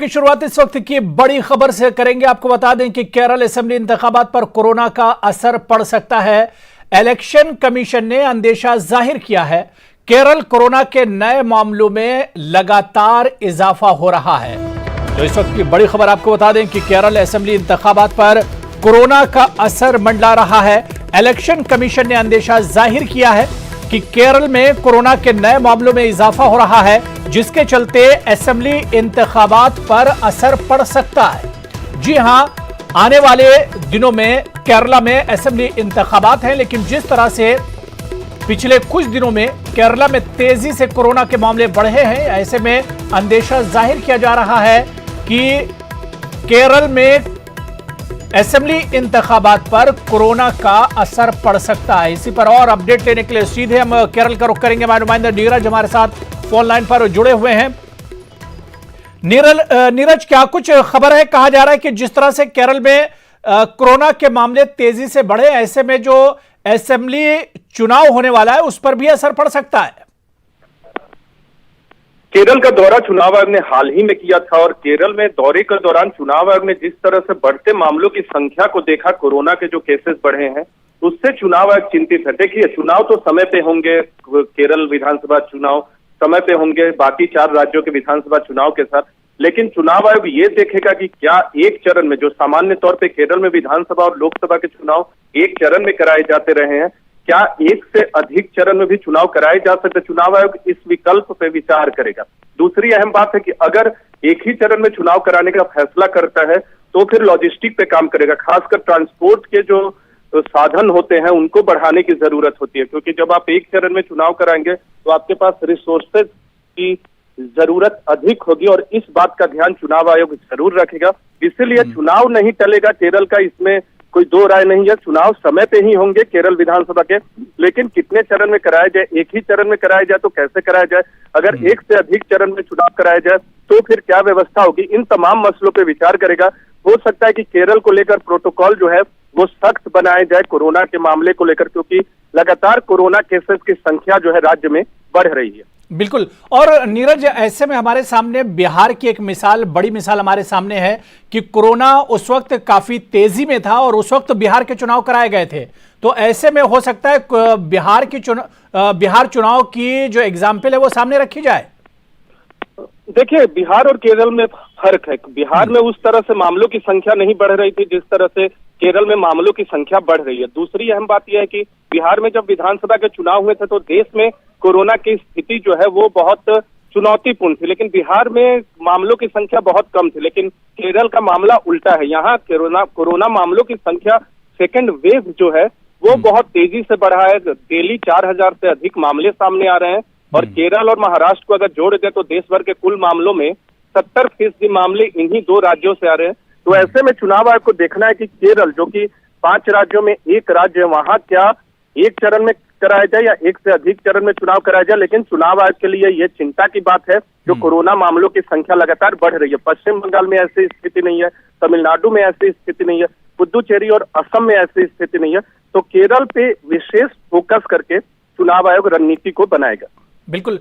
की शुरुआत इस वक्त की बड़ी खबर से करेंगे। आपको बता दें कि केरल असेंबली इंतखाबात पर कोरोना का असर पड़ सकता है। इलेक्शन कमीशन ने अंदेशा जाहिर किया है। केरल कोरोना के नए मामलों में लगातार इजाफा हो रहा है। तो इस वक्त की बड़ी खबर आपको बता दें कि केरल असेंबली इंतखाबात पर कोरोना का असर मंडरा रहा है। इलेक्शन कमीशन ने अंदेशा जाहिर किया है कि केरल में कोरोना के नए मामलों में इजाफा हो रहा है, जिसके चलते असेंबली इंतखाबात पर असर पड़ सकता है। जी हां, आने वाले दिनों में केरला में असेंबली इंतखाबात हैं, लेकिन जिस तरह से पिछले कुछ दिनों में केरला में तेजी से कोरोना के मामले बढ़े हैं, ऐसे में अंदेशा जाहिर किया जा रहा है कि केरल में असेंबली इंतखाबात पर कोरोना का असर पड़ सकता है। इसी पर और अपडेट लेने के लिए सीधे हम केरल का रुख करेंगे। हमारे नुमाइंदा नीरज हमारे साथ फोन लाइन पर जुड़े हुए हैं। नीरज, क्या कुछ खबर है? कहा जा रहा है कि जिस तरह से केरल में कोरोना के मामले तेजी से बढ़े, ऐसे में जो असेंबली चुनाव होने वाला है उस पर भी असर पड़ सकता है। केरल का दौरा चुनाव आयोग ने हाल ही में किया था और केरल में दौरे के दौरान चुनाव आयोग ने जिस तरह से बढ़ते मामलों की संख्या को देखा, कोरोना के जो केसेस बढ़े हैं उससे चुनाव आयोग चिंतित है। देखिए, चुनाव तो समय पे होंगे, केरल विधानसभा चुनाव समय पे होंगे बाकी 4 राज्यों के विधानसभा चुनाव के साथ, लेकिन चुनाव आयोग ये देखेगा कि क्या एक चरण में, जो सामान्य तौर पे केरल में विधानसभा और लोकसभा के चुनाव एक चरण में कराए जाते रहे हैं, क्या एक से अधिक चरण में भी चुनाव कराए जा सकते? चुनाव आयोग इस विकल्प पे विचार करेगा। दूसरी अहम बात है कि अगर एक ही चरण में चुनाव कराने का फैसला करता है तो फिर लॉजिस्टिक पे काम करेगा। खासकर ट्रांसपोर्ट के जो साधन होते हैं उनको बढ़ाने की जरूरत होती है, क्योंकि जब आप एक चरण में चुनाव कराएंगे तो आपके पास रिसोर्सेज की जरूरत अधिक होगी और इस बात का ध्यान चुनाव आयोग जरूर रखेगा। इसीलिए चुनाव नहीं टलेगा केरल का, इसमें कोई दो राय नहीं है। चुनाव समय पे ही होंगे केरल विधानसभा के, लेकिन कितने चरण में कराया जाए, एक ही चरण में कराया जाए तो कैसे कराया जाए, अगर एक से अधिक चरण में चुनाव कराया जाए तो फिर क्या व्यवस्था होगी, इन तमाम मसलों पे विचार करेगा। हो सकता है कि केरल को लेकर प्रोटोकॉल जो है वो सख्त बनाया जाए कोरोना के मामले को लेकर, क्योंकि लगातार कोरोना केसेस की संख्या जो है राज्य में बढ़ रही है। बिल्कुल। और नीरज, ऐसे में हमारे सामने बिहार की एक मिसाल, बड़ी मिसाल हमारे सामने है कि कोरोना उस वक्त काफी तेजी में था और उस वक्त बिहार के चुनाव कराए गए थे। तो ऐसे में हो सकता है बिहार चुनाव की जो एग्जाम्पल है वो सामने रखी जाए। देखिए, बिहार और केरल में फर्क है। बिहार में उस तरह से मामलों की संख्या नहीं बढ़ रही थी जिस तरह से केरल में मामलों की संख्या बढ़ रही है। दूसरी अहम बात यह है कि बिहार में जब विधानसभा के चुनाव हुए थे तो देश में कोरोना की स्थिति जो है वो बहुत चुनौतीपूर्ण थी, लेकिन बिहार में मामलों की संख्या बहुत कम थी। लेकिन केरल का मामला उल्टा है। यहाँ कोरोना मामलों की संख्या सेकेंड वेव जो है वो बहुत तेजी से बढ़ा है। डेली 4000 से अधिक मामले सामने आ रहे हैं और केरल और महाराष्ट्र को अगर जोड़ दें तो देश भर के कुल मामलों में 70% मामले इन्हीं 2 राज्यों से आ रहे हैं। तो ऐसे में चुनाव आयोग को देखना है कि केरल, जो कि 5 राज्यों में एक राज्य है, वहां क्या एक चरण में कराया जाए या एक से अधिक चरण में चुनाव कराया जाए। लेकिन चुनाव आयोग के लिए यह चिंता की बात है जो कोरोना मामलों की संख्या लगातार बढ़ रही है। पश्चिम बंगाल में ऐसी स्थिति नहीं है, तमिलनाडु में ऐसी स्थिति नहीं है, पुदुचेरी और असम में ऐसी स्थिति नहीं है। तो केरल पे विशेष फोकस करके चुनाव आयोग रणनीति को बनाएगा। बिल्कुल।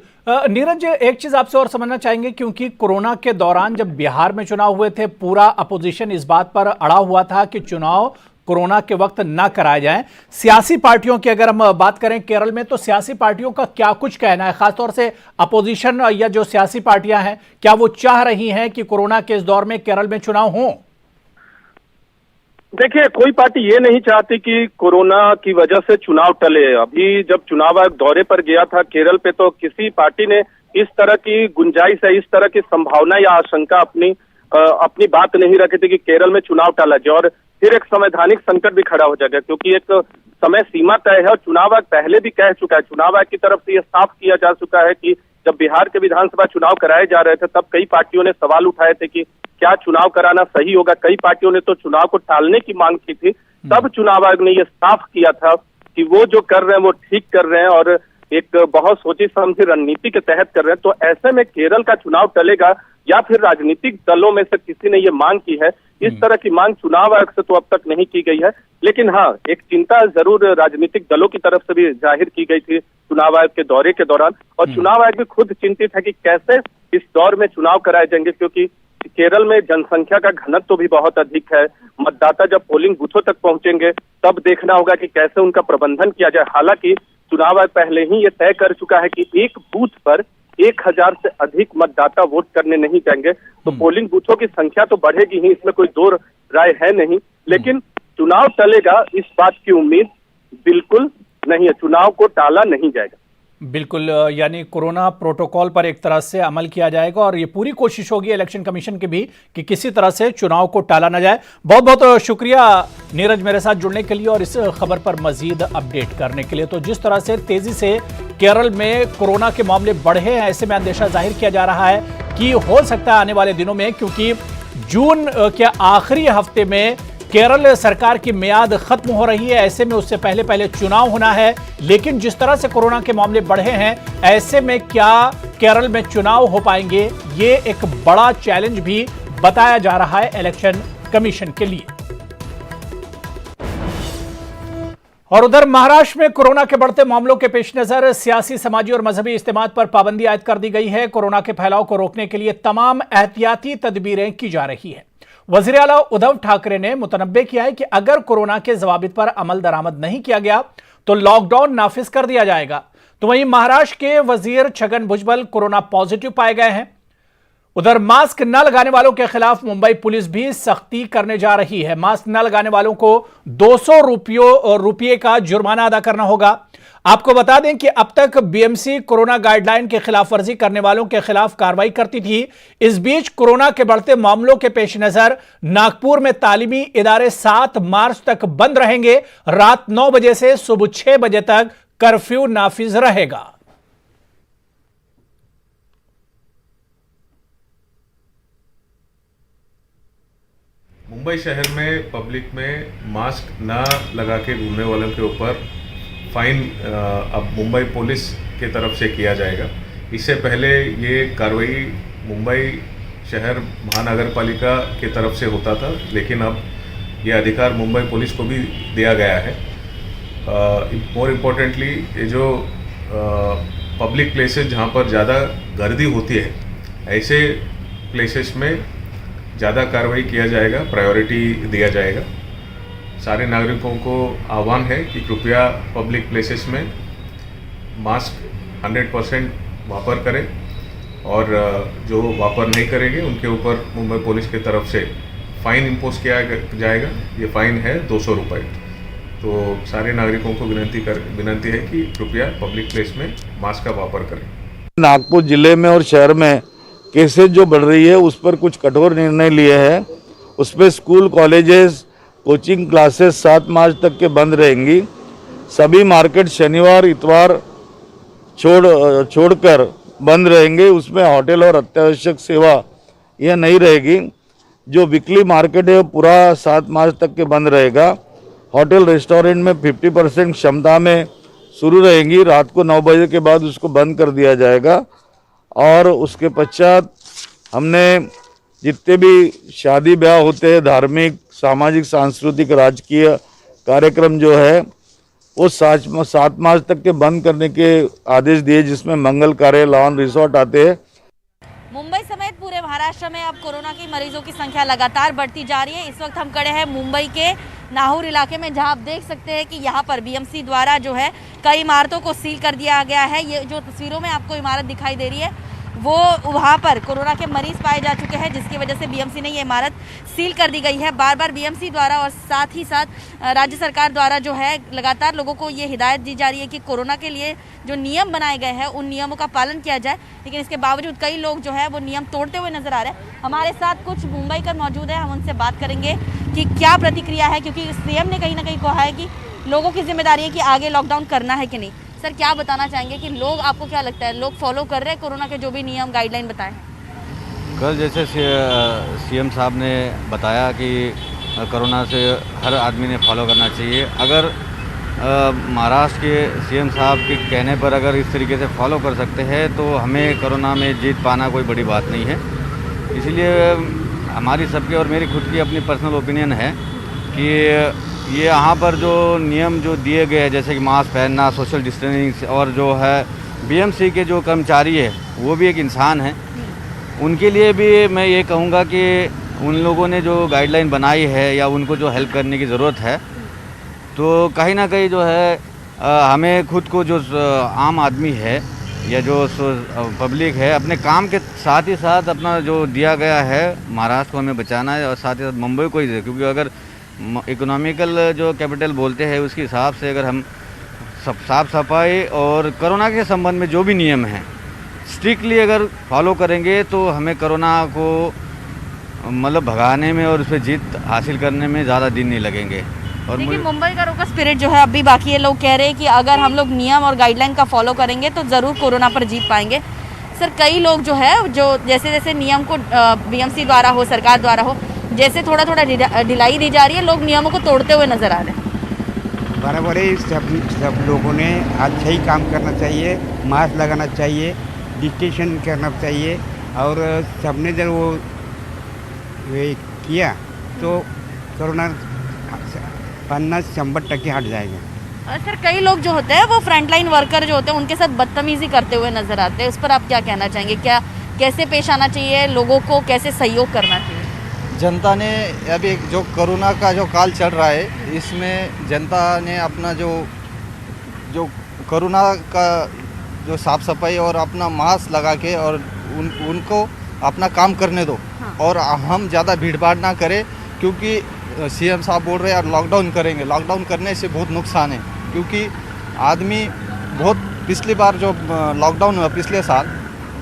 नीरज, एक चीज आपसे और समझना चाहेंगे, क्योंकि कोरोना के दौरान जब बिहार में चुनाव हुए थे, पूरा अपोजिशन इस बात पर अड़ा हुआ था कि चुनाव कोरोना के वक्त ना कराए जाएं। सियासी पार्टियों की अगर हम बात करें केरल में, तो सियासी पार्टियों का क्या कुछ कहना है? खासतौर से अपोजिशन या जो सियासी पार्टियां हैं, क्या वो चाह रही हैं कि कोरोना के इस दौर में केरल में चुनाव हों? देखिए, कोई पार्टी ये नहीं चाहती कि कोरोना की वजह से चुनाव टले। अभी जब चुनाव आयोग दौरे पर गया था केरल पे, तो किसी पार्टी ने इस तरह की गुंजाइश है, इस तरह की संभावना या आशंका अपनी बात नहीं रखी थी कि केरल में चुनाव टाला जाए और फिर एक संवैधानिक संकट भी खड़ा हो जाएगा, क्योंकि एक समय सीमा तय है और चुनाव आयोग पहले भी कह चुका है। चुनाव आयोग की तरफ से यह साफ किया जा चुका है कि जब बिहार के विधानसभा चुनाव कराए जा रहे थे तब कई पार्टियों ने सवाल उठाए थे कि क्या चुनाव कराना सही होगा। कई पार्टियों ने तो चुनाव को टालने की मांग की थी। तब चुनाव आयोग ने यह साफ किया था कि वो जो कर रहे हैं वो ठीक कर रहे हैं और एक बहुत सोची समझी रणनीति के तहत कर रहे हैं। तो ऐसे में केरल का चुनाव टलेगा या फिर राजनीतिक दलों में से किसी ने ये मांग की है। इस तरह की मांग चुनाव आयोग से तो अब तक नहीं की गई है, लेकिन हाँ, एक चिंता जरूर राजनीतिक दलों की तरफ से भी जाहिर की गई थी चुनाव आयोग के दौरे के दौरान। और चुनाव आयोग भी खुद चिंतित है कि कैसे इस दौर में चुनाव कराए जाएंगे, क्योंकि केरल में जनसंख्या का घनत्व भी बहुत अधिक है। मतदाता जब पोलिंग बूथों तक पहुंचेंगे तब देखना होगा कि कैसे उनका प्रबंधन किया जाए। हालांकि चुनाव आयोग पहले ही ये तय कर चुका है कि एक बूथ पर 1000 से अधिक मतदाता वोट करने नहीं जाएंगे, तो पोलिंग बूथों की संख्या तो बढ़ेगी ही, इसमें कोई दो राय है नहीं। लेकिन चुनाव टलेगा इस बात की उम्मीद बिल्कुल नहीं है, चुनाव को टाला नहीं जाएगा। बिल्कुल, यानी कोरोना प्रोटोकॉल पर एक तरह से अमल किया जाएगा और ये पूरी कोशिश होगी इलेक्शन कमीशन की भी कि किसी तरह से चुनाव को टाला ना जाए। बहुत बहुत शुक्रिया नीरज मेरे साथ जुड़ने के लिए और इस खबर पर मजीद अपडेट करने के लिए। तो जिस तरह से तेजी से केरल में कोरोना के मामले बढ़े हैं, ऐसे में अंदेशा जाहिर किया जा रहा है कि हो सकता है आने वाले दिनों में, क्योंकि जून के आखिरी हफ्ते में केरल सरकार की मियाद खत्म हो रही है, ऐसे में उससे पहले पहले चुनाव होना है। लेकिन जिस तरह से कोरोना के मामले बढ़े हैं, ऐसे में क्या केरल में चुनाव हो पाएंगे, ये एक बड़ा चैलेंज भी बताया जा रहा है इलेक्शन कमीशन के लिए। और उधर महाराष्ट्र में कोरोना के बढ़ते मामलों के पेश नजर सियासी, समाजी और मजहबी इज्तिमात पर पाबंदी आयद कर दी गई है। कोरोना के फैलाव को रोकने के लिए तमाम एहतियाती तदबीरें की जा रही है। वजीर आला उद्धव ठाकरे ने मुतनब्बे किया है कि अगर कोरोना के जवाबित पर अमल दरामद नहीं किया गया तो लॉकडाउन नाफिज कर दिया जाएगा। तो वहीं महाराष्ट्र के वजीर छगन भुजबल कोरोना पॉजिटिव पाए गए हैं। उधर मास्क न लगाने वालों के खिलाफ मुंबई पुलिस भी सख्ती करने जा रही है। मास्क न लगाने वालों को 200 रुपये का जुर्माना अदा करना होगा। आपको बता दें कि अब तक बीएमसी कोरोना गाइडलाइन के खिलाफ वर्जी करने वालों के खिलाफ कार्रवाई करती थी। इस बीच कोरोना के बढ़ते मामलों के पेश नजर नागपुर में तालीमी इदारे 7 मार्च तक बंद रहेंगे। रात 9 बजे से सुबह 6 बजे तक कर्फ्यू नाफिज रहेगा। मुंबई शहर में पब्लिक में मास्क ना लगा के घूमने वालों के ऊपर फाइन अब मुंबई पुलिस के तरफ से किया जाएगा। इससे पहले ये कार्रवाई मुंबई शहर महानगर पालिका के तरफ से होता था, लेकिन अब ये अधिकार मुंबई पुलिस को भी दिया गया है। मोर इम्पोर्टेंटली ये जो पब्लिक प्लेसेस जहाँ पर ज़्यादा गर्दी होती है, ऐसे प्लेसेस में ज़्यादा कार्रवाई किया जाएगा, प्रायोरिटी दिया जाएगा। सारे नागरिकों को आह्वान है कि कृपया पब्लिक प्लेसेस में मास्क 100% वापर करें और जो वापर नहीं करेंगे उनके ऊपर मुंबई पुलिस की तरफ से फ़ाइन इम्पोज किया जाएगा। ये फ़ाइन है 200 रुपये। तो सारे नागरिकों को विनंती है कि कृपया पब्लिक प्लेस में मास्क का वापर करें। नागपुर जिले में और शहर में केसेज जो बढ़ रही है उस पर कुछ कठोर निर्णय लिए हैं। उस पर स्कूल, कॉलेजेस, कोचिंग क्लासेस 7 मार्च तक के बंद रहेंगी। सभी मार्केट शनिवार इतवार छोड़कर बंद रहेंगे। उसमें होटल और अत्यावश्यक सेवा यह नहीं रहेगी। जो वीकली मार्केट है वो पूरा 7 मार्च तक के बंद रहेगा। होटल रेस्टोरेंट में 50% क्षमता में शुरू रहेंगी। रात को 9 बजे के बाद उसको बंद कर दिया जाएगा। और उसके पश्चात हमने जितने भी शादी ब्याह होते हैं, धार्मिक, सामाजिक, सांस्कृतिक, राजकीय कार्यक्रम जो है वो 7 मार्च तक के बंद करने के आदेश दिए, जिसमें मंगल कार्य, लॉन, रिसोर्ट आते हैं। मुंबई समेत पूरे महाराष्ट्र में अब कोरोना के मरीजों की संख्या लगातार बढ़ती जा रही है। इस वक्त हम खड़े हैं मुंबई के नाहूर इलाके में, जहां आप देख सकते हैं कि यहां पर बीएमसी द्वारा जो है कई इमारतों को सील कर दिया गया है। ये जो तस्वीरों में आपको इमारत दिखाई दे रही है वो वहां पर कोरोना के मरीज पाए जा चुके हैं, जिसकी वजह से बीएमसी ने ये इमारत सील कर दी गई है। बार बार बीएमसी द्वारा और साथ ही साथ राज्य सरकार द्वारा जो है लगातार लोगों को ये हिदायत दी जा रही है कि कोरोना के लिए जो नियम बनाए गए हैं उन नियमों का पालन किया जाए, लेकिन इसके बावजूद कई लोग जो है वो नियम तोड़ते हुए नजर आ रहे हैं। हमारे साथ कुछ मुंबईकर मौजूद है, हम उनसे बात करेंगे कि क्या प्रतिक्रिया है, क्योंकि सीएम ने कहीं ना कहीं कहा है कि लोगों की जिम्मेदारी है कि आगे लॉकडाउन करना है कि नहीं। सर, क्या बताना चाहेंगे कि लोग, आपको क्या लगता है, लोग फॉलो कर रहे हैं कोरोना के जो भी नियम गाइडलाइन बताए? कल जैसे सीएम साहब ने बताया कि कोरोना से हर आदमी ने फॉलो करना चाहिए। अगर महाराष्ट्र के सीएम साहब के कहने पर अगर इस तरीके से फॉलो कर सकते हैं तो हमें कोरोना में जीत पाना कोई बड़ी बात नहीं है। इसीलिए हमारी सबकी और मेरी खुद की अपनी पर्सनल ओपिनियन है कि ये यहाँ पर जो नियम जो दिए गए हैं, जैसे कि मास्क पहनना, सोशल डिस्टेंसिंग, और जो है बीएमसी के जो कर्मचारी है वो भी एक इंसान है, उनके लिए भी मैं ये कहूँगा कि उन लोगों ने जो गाइडलाइन बनाई है या उनको जो हेल्प करने की ज़रूरत है, तो कहीं ना कहीं जो है हमें खुद को जो आम आदमी है या जो पब्लिक है अपने काम के साथ ही साथ अपना जो दिया गया है महाराष्ट्र को हमें बचाना है और साथ ही साथ मुंबई को ही, क्योंकि अगर इकोनॉमिकल जो कैपिटल बोलते हैं उसके हिसाब से अगर हम साफ सफाई और कोरोना के संबंध में जो भी नियम हैं स्ट्रिक्टली अगर फॉलो करेंगे तो हमें कोरोना को मतलब भगाने में और उस पर जीत हासिल करने में ज़्यादा दिन नहीं लगेंगे। और देखिए मुंबई का रोका स्पिरिट जो है अभी बाकी है। लोग कह रहे हैं कि अगर हम लोग नियम और गाइडलाइन का फॉलो करेंगे तो ज़रूर कोरोना पर जीत पाएंगे। सर कई लोग जो है जो जैसे जैसे नियम को बीएमसी द्वारा हो, सरकार द्वारा हो, जैसे थोड़ा थोड़ा ढिलाई दी जा रही है, लोग नियमों को तोड़ते हुए नजर आ रहे हैं। बराबर है, सब लोगों ने अच्छा ही काम करना चाहिए, मास्क लगाना चाहिए, डिस्टेंस करना चाहिए और सबने जब वो किया तो कोरोना 50-100% हट जाएगा। सर कई लोग जो होते हैं वो फ्रंटलाइन वर्कर जो होते हैं उनके साथ बदतमीजी करते हुए नजर आते हैं, उस पर आप क्या कहना चाहेंगे? क्या कैसे पेश आना चाहिए, लोगों को कैसे सहयोग करना चाहिए? जनता ने अभी जो कोरोना का जो काल चल रहा है इसमें जनता ने अपना जो कोरोना का जो साफ सफाई और अपना मास्क लगा के और उनको अपना काम करने दो। हाँ। और हम ज़्यादा भीड़ भाड़ ना करें, क्योंकि सीएम साहब बोल रहे हैं लॉकडाउन करेंगे। लॉकडाउन करने से बहुत नुकसान है, क्योंकि आदमी बहुत पिछली बार जो लॉकडाउन हुआ पिछले साल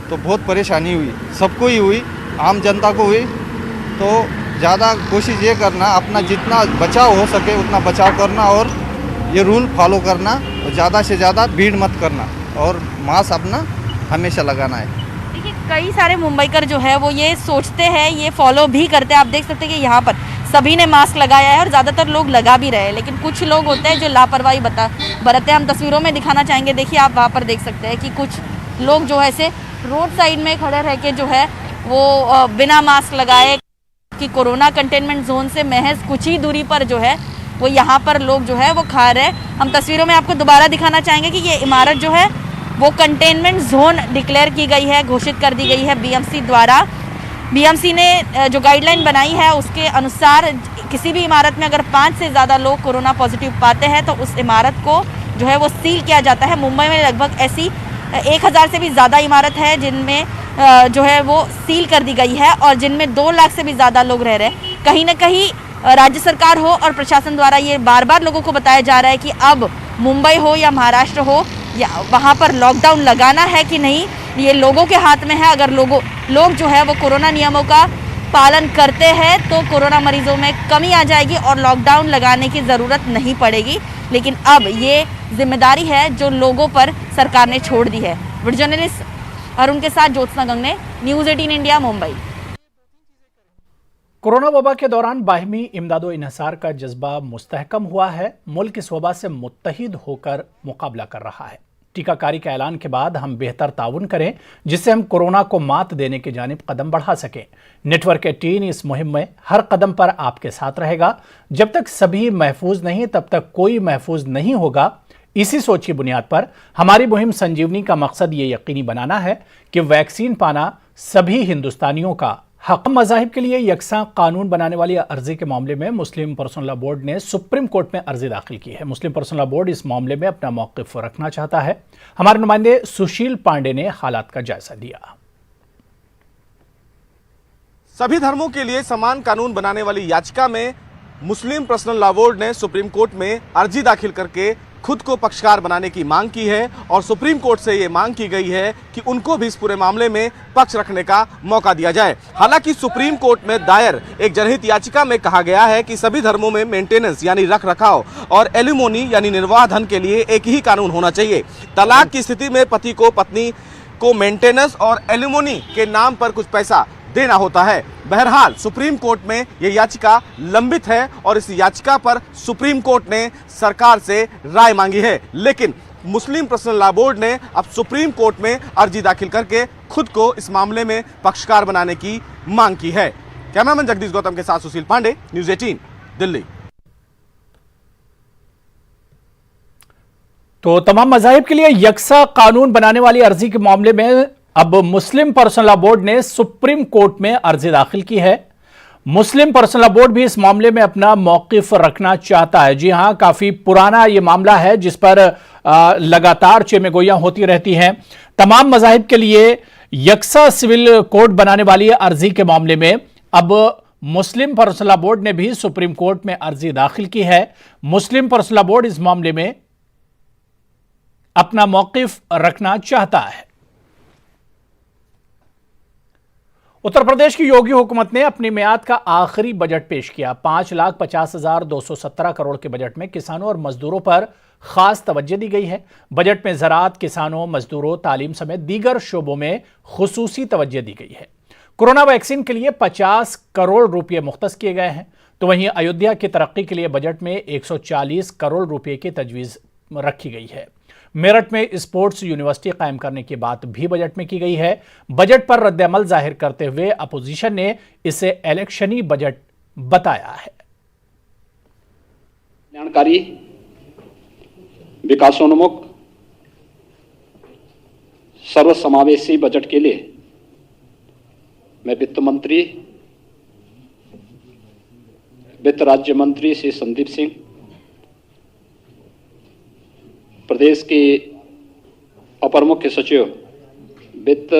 तो बहुत परेशानी हुई, सबको ही हुई, आम जनता को हुई। तो ज़्यादा कोशिश ये करना अपना जितना बचाव हो सके उतना बचाव करना और ये रूल फॉलो करना, ज़्यादा से ज़्यादा भीड़ मत करना और मास्क अपना हमेशा लगाना है। देखिए कई सारे मुंबईकर जो है वो ये सोचते हैं, ये फॉलो भी करते हैं। आप देख सकते हैं कि यहाँ पर सभी ने मास्क लगाया है और ज़्यादातर लोग लगा भी रहे हैं, लेकिन कुछ लोग होते हैं जो लापरवाही बरतते हैं। हम तस्वीरों में दिखाना चाहेंगे, देखिए आप वहाँ पर देख सकते हैं कि कुछ लोग जो है ऐसे रोड साइड में खड़े रह के जो है वो बिना मास्क लगाए कि कोरोना कंटेनमेंट जोन से महज कुछ ही दूरी पर जो है वो यहाँ पर लोग जो है वो खा रहे हैं। हम तस्वीरों में आपको दोबारा दिखाना चाहेंगे कि ये इमारत जो है वो कंटेनमेंट जोन डिक्लेयर की गई है, घोषित कर दी गई है बीएमसी द्वारा। बीएमसी ने जो गाइडलाइन बनाई है उसके अनुसार किसी भी इमारत में अगर 5 से ज़्यादा लोग कोरोना पॉजिटिव पाते हैं तो उस इमारत को जो है वो सील किया जाता है। मुंबई में लगभग ऐसी 1000 से भी ज़्यादा इमारत है जिनमें जो है वो सील कर दी गई है और जिनमें 2 लाख से भी ज़्यादा लोग रह रहे हैं। कहीं ना कहीं राज्य सरकार हो और प्रशासन द्वारा ये बार बार लोगों को बताया जा रहा है कि अब मुंबई हो या महाराष्ट्र हो या वहाँ पर लॉकडाउन लगाना है कि नहीं, ये लोगों के हाथ में है। अगर लोग जो है वो कोरोना नियमों का पालन करते हैं तो कोरोना मरीजों में कमी आ जाएगी और लॉकडाउन लगाने की ज़रूरत नहीं पड़ेगी। लेकिन अब ये जिम्मेदारी है जो लोगों पर सरकार ने छोड़ दी है। वीडियो जर्नलिस्ट अरुण के साथ Jyotsna Gangne, news 18 India, Mumbai. Corona वबा के दौरान बाहिमी इमदादो इन्हिसार का जज्बा मुस्तहकम हुआ है। मुल्क इस वबा से मुत्तहिद होकर मुकाबला कर रहा है। टीकाकारी के ऐलान के बाद हम बेहतर ताउन करें जिससे हम कोरोना को मात देने की जानिब कदम बढ़ा सकें। नेटवर्क 18 इस मुहिम में हर कदम पर आपके साथ रहेगा। जब तक सभी महफूज नहीं तब तक कोई महफूज नहीं होगा। इसी सोच की बुनियाद पर हमारी मुहिम संजीवनी का मकसद ये यकीनी बनाना है कि वैक्सीन पाना सभी हिंदुस्तानियों का हक। मज़ाहिब के लिए यकसा कानून बनाने वाली अर्जी के मामले में मुस्लिम पर्सनल लॉ बोर्ड ने सुप्रीम कोर्ट में अर्जी दाखिल की है। मुस्लिम पर्सनल लॉ बोर्ड इस मामले में अपना मौक़िफ़ रखना चाहता है। हमारे नुमाइंदे सुशील पांडे ने हालात का जायजा लिया। सभी धर्मों के लिए समान कानून बनाने वाली याचिका में मुस्लिम पर्सनल लॉ बोर्ड ने सुप्रीम कोर्ट में अर्जी दाखिल करके खुद को पक्षकार बनाने की मांग की है और सुप्रीम कोर्ट से ये मांग की गई है कि उनको भी इस पूरे मामले में पक्ष रखने का मौका दिया जाए। हालांकि सुप्रीम कोर्ट में दायर एक जनहित याचिका में कहा गया है कि सभी धर्मों में मेंटेनेंस यानी रख रखाव और एलिमोनी यानी निर्वाह धन के लिए एक ही कानून होना चाहिए। तलाक की स्थिति में पति को पत्नी को मेंटेनेंस और एलिमोनी के नाम पर कुछ पैसा देना होता है। बहरहाल सुप्रीम कोर्ट में यह याचिका लंबित है और इस याचिका पर सुप्रीम कोर्ट ने सरकार से राय मांगी है। लेकिन मुस्लिम पर्सनल लॉ बोर्ड ने अब सुप्रीम कोर्ट में अर्जी दाखिल करके खुद को इस मामले में पक्षकार बनाने की मांग की है। कैमरामैन जगदीश गौतम के साथ सुशील पांडे, न्यूज़ 18, दिल्ली। तो तमाम मज़ाहिब के लिए यकसा कानून बनाने वाली अर्जी के मामले में अब मुस्लिम पर्सनल लॉ बोर्ड ने सुप्रीम कोर्ट में अर्जी दाखिल की है। मुस्लिम पर्सनल लॉ बोर्ड भी इस मामले में अपना मौकिफ रखना चाहता है। जी हां, काफी पुराना यह मामला है जिस पर लगातार चेमेगोइयां होती रहती हैं। तमाम मजाहिब के लिए यकसा सिविल कोड बनाने वाली अर्जी के मामले में अब मुस्लिम पर्सनल लॉ बोर्ड ने भी सुप्रीम कोर्ट में अर्जी दाखिल की है। मुस्लिम पर्सनल लॉ बोर्ड इस मामले में अपना मौकिफ रखना चाहता है। उत्तर प्रदेश की योगी हुकूमत ने अपनी मियाद का आखिरी बजट पेश किया। 5,50,217 करोड़ के बजट में किसानों और मजदूरों पर खास तवज्जो दी गई है। बजट में ज़राअत, किसानों, मजदूरों, तालीम समेत दीगर शोबों में खुसूसी तवज्जो दी गई है। कोरोना वैक्सीन के लिए 50 करोड़ रुपए मुख्तस किए गए हैं। तो वहीं अयोध्या की तरक्की के लिए बजट में 140 करोड़ रुपए की तजवीज़ रखी गई है। मेरठ में स्पोर्ट्स यूनिवर्सिटी कायम करने की बात भी बजट में की गई है। बजट पर रद्द-ए-अमल जाहिर करते हुए अपोजिशन ने इसे इलेक्शनी बजट बताया है। कल्याणकारी, विकासोन्मुख, सर्वसमावेशी बजट के लिए मैं वित्त मंत्री, वित्त राज्य मंत्री श्री संदीप सिंह, प्रदेश के अपर मुख्य सचिव वित्त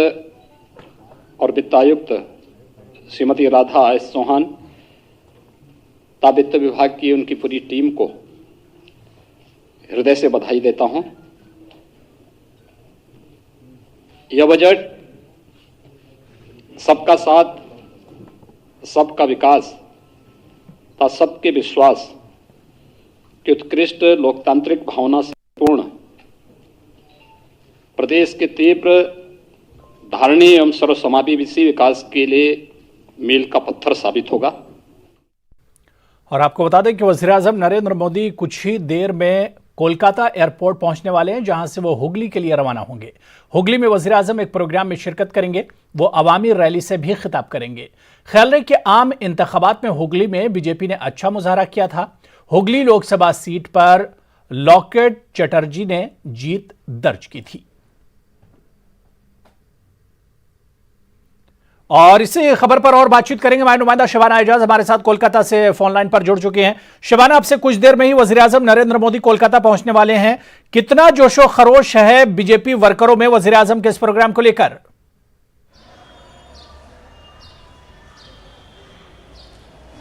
और वित्त आयुक्त श्रीमती राधा एस चौहान तथा वित्त विभाग की उनकी पूरी टीम को हृदय से बधाई देता हूं। यह बजट सबका साथ, सबका विकास तथा सबके विश्वास की उत्कृष्ट लोकतांत्रिक भावना से पूर्ण प्रदेश के तीव्र, धारणीय एवं सर्वसमावेशी विकास के लिए मील का पत्थर साबित होगा। और आपको बता दें कि वज़ीर-ए-आज़म नरेंद्र मोदी कुछ ही देर में कोलकाता एयरपोर्ट पहुंचने वाले हैं, जहां से वो हुगली के लिए रवाना होंगे। हुगली में वज़ीर-ए-आज़म एक प्रोग्राम में शिरकत करेंगे। वो अवामी रैली से भी खिताब करेंगे। ख्याल रहे कि आम इंतखाबात में हुगली में बीजेपी ने अच्छा मुजाहरा किया था। हुगली लोकसभा सीट पर लॉकेट चटर्जी ने जीत दर्ज की थी। और इसी खबर पर और बातचीत करेंगे। हमारे नुमाइंदा शबाना एजाज हमारे साथ कोलकाता से फोन लाइन पर जुड़ चुके हैं। शबाना, आपसे कुछ देर में ही वज़ीर-ए-आज़म नरेंद्र मोदी कोलकाता पहुंचने वाले हैं। कितना जोशो खरोश है बीजेपी वर्करों में वज़ीर-ए-आज़म के इस प्रोग्राम को लेकर?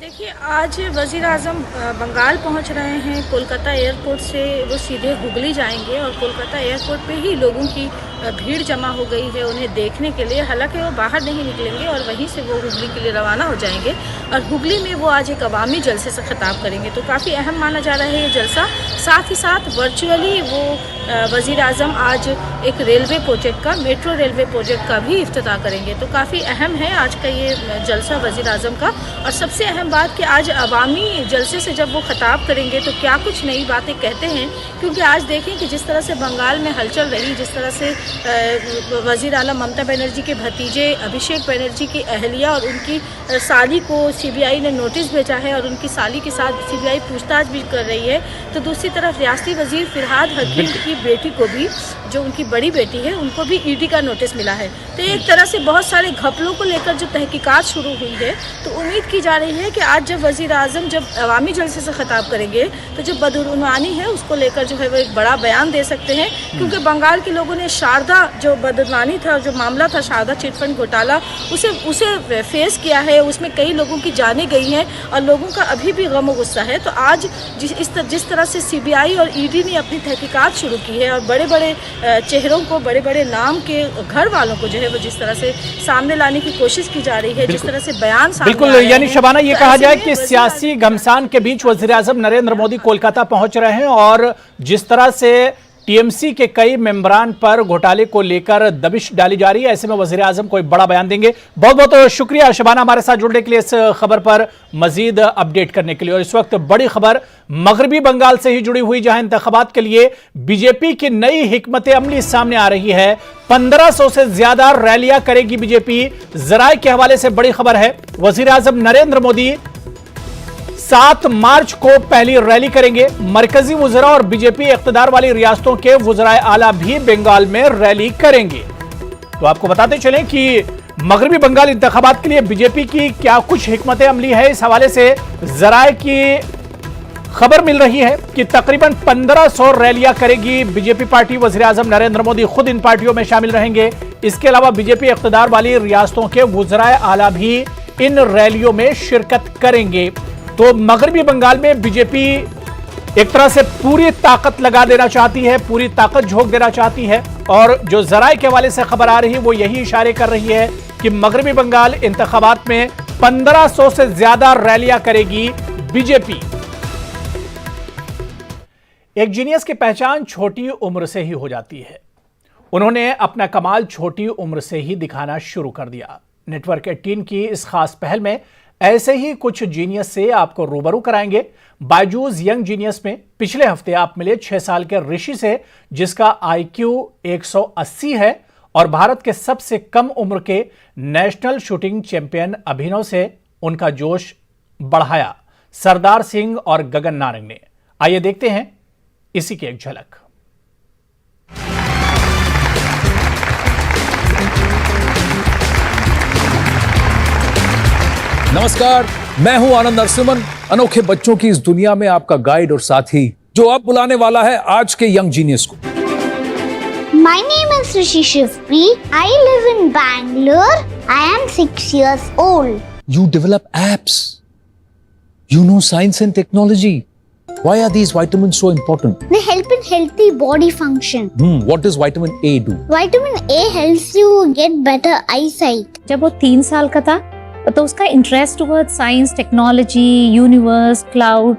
देखिए, आज वज़ीर-ए-आज़म बंगाल पहुंच रहे हैं। कोलकाता एयरपोर्ट से वो सीधे हुगली जाएंगे और कोलकाता एयरपोर्ट पे ही लोगों की भीड़ जमा हो गई है उन्हें देखने के लिए। हालांकि वो बाहर नहीं निकलेंगे और वहीं से वो हुगली के लिए रवाना हो जाएंगे और हुगली में वो आज एक अवामी जलसे से खिताब करेंगे। तो काफ़ी अहम माना जा रहा है ये जलसा। साथ ही साथ वर्चुअली वो वज़ीर-ए-आज़म आज एक रेलवे प्रोजेक्ट का, मेट्रो रेलवे प्रोजेक्ट का भी इफ्तिताह करेंगे। तो काफ़ी अहम है आज का ये जलसा वज़ीर-ए-आज़म का। और सबसे अहम बात कि आज अवामी जलसे से जब वो खिताब करेंगे तो क्या कुछ नई बातें कहते हैं, क्योंकि आज देखें कि जिस तरह से बंगाल में हलचल रही, जिस तरह से वज़ीर आला ममता बनर्जी के भतीजे अभिषेक बनर्जी की अहलिया और उनकी साली को सीबीआई ने नोटिस भेजा है और उनकी साली के साथ सीबीआई पूछताछ भी कर रही है। तो दूसरी तरफ रियासती वजीर फिरहाद हकीम की बेटी को भी, जो उनकी बड़ी बेटी है, उनको भी ईडी का नोटिस मिला है। तो एक तरह से बहुत सारे घपलों को लेकर जो तहकीकात शुरू हुई है, तो उम्मीद की जा रही है कि आज जब वज़ीर आज़म जब अवामी जलसे से खिताब करेंगे तो जो बदउनवानी है उसको लेकर जो है वो एक बड़ा बयान दे सकते हैं। क्योंकि बंगाल के लोगों ने शारदा जो बदउनवानी था, जो मामला था शारदा चिटफंड घोटाला, उसे फेस किया है। उसमें कई लोगों की जानें गई हैं और लोगों का अभी भी गम और गुस्सा है। तो आज जिस तरह से सीबीआई और ईडी ने अपनी तहकीकात शुरू की है और बड़े बड़े चेहरों को, बड़े बड़े नाम के घर वालों को जो है वो जिस तरह से सामने लाने की कोशिश की जा रही है, जिस तरह से बयान बिल्कुल, यानी शबाना ये कहा जाए कि सियासी घमसान के बीच वज़ीर-ए-आज़म नरेंद्र मोदी कोलकाता पहुंच रहे हैं और जिस तरह से टीएमसी के कई मेंबरान पर घोटाले को लेकर दबिश डाली जा रही है, ऐसे में वज़ीर-ए-आज़म कोई बड़ा बयान देंगे। बहुत बहुत शुक्रिया शबाना हमारे साथ जुड़ने के लिए, इस खबर पर मजीद अपडेट करने के लिए। और इस वक्त बड़ी खबर मगरबी बंगाल से ही जुड़ी हुई, जहां इंतखाबात के लिए बीजेपी की नई हिकमत अमली सामने आ रही है। 1500 से ज्यादा रैलियां करेगी बीजेपी। जराए के हवाले से बड़ी खबर है, वज़ीर-ए-आज़म नरेंद्र मोदी 7 मार्च को पहली रैली करेंगे। मरकजी वज़रा और बीजेपी इख्तिदार वाली रियासतों के वज़राए आला भी बंगाल में रैली करेंगे। तो आपको बताते चलें कि मगरबी बंगाल इंतखाबात के लिए बीजेपी की क्या कुछ हिकमत अमली है। इस हवाले से जराए की खबर मिल रही है कि तकरीबन 1500 रैलियां करेगी बीजेपी पार्टी। वजीर आजम नरेंद्र मोदी खुद इन पार्टियों में शामिल रहेंगे। इसके अलावा बीजेपी इख्तिदार वाली रियासतों के वुज़राए आला भी इन रैलियों में शिरकत करेंगे। तो मगरबी बंगाल में बीजेपी एक तरह से पूरी ताकत लगा देना चाहती है, पूरी ताकत झोंक देना चाहती है। और जो जराए के हवाले से खबर आ रही है वो यही इशारे कर रही है कि मगरबी बंगाल इंतखाबात में 1500 से ज्यादा रैलियां करेगी बीजेपी। एक जीनियस की पहचान छोटी उम्र से ही हो जाती है। उन्होंने अपना कमाल छोटी उम्र से ही दिखाना शुरू कर दिया। नेटवर्क 18 की इस खास पहल में ऐसे ही कुछ जीनियस से आपको रूबरू कराएंगे। बायजूस यंग जीनियस में पिछले हफ्ते आप मिले 6 साल के ऋषि से, जिसका IQ 180 है, और भारत के सबसे कम उम्र के नेशनल शूटिंग चैंपियन अभिनव से उनका जोश बढ़ाया सरदार सिंह और गगन नारंग ने। आइए देखते हैं इसी की एक झलक। नमस्कार, मैं हूं आनंद नरसिम्हन, अनोखे बच्चों की इस दुनिया में आपका गाइड और साथी, जो अब बुलाने वाला है आज के यंग जीनियस को। My name is Rishi Shivpri. I live in Bangalore. I am 6 years old. You develop apps. You know science and technology. Why are these vitamins so important? They help in healthy body function. What does vitamin A do? Vitamin A helps you get better eyesight. जब वो 3 साल का था तो उसका interest toward science, technology, universe, cloud,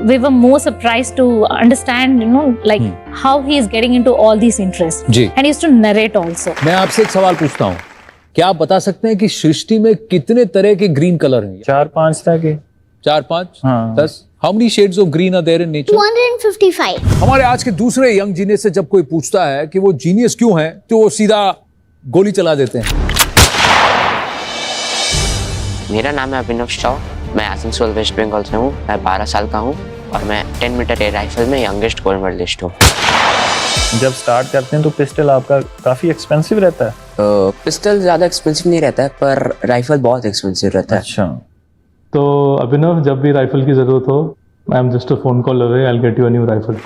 we were more surprised to understand, like how he is getting into all these interests. जी. And he used to narrate also. मैं आपसे एक सवाल पूछता हूँ, क्या आप बता सकते हैं कि सृष्टि में कितने तरह के ग्रीन कलर हैं? 4-5 तरह के। 4-5? हाँ। 10? How many shades of green are there in nature? 255. हमारे आज के दूसरे यंग जीनियस से जब कोई पूछता है कि वो जीनियस क्यों है, तो वो सीधा गोली चला देते हैं। मेरा नाम है अभिनव शाह, मैं आसनसोल वेस्ट बंगाल से हूँ। मैं 12 साल का हूँ और मैं 10 मीटर एयर राइफल में यंगेस्ट गोल्ड मेडलिस्ट हूँ। जब स्टार्ट करते हैं तो पिस्टल आपका काफ़ी एक्सपेंसिव रहता है? पिस्टल ज़्यादा एक्सपेंसिव नहीं रहता है, पर राइफल बहुत एक्सपेंसिव रहता है। अच्छा, तो अभिनव, जब भी राइफल की ज़रूरत हो, I am just a phone call away, I will get you a new rifle.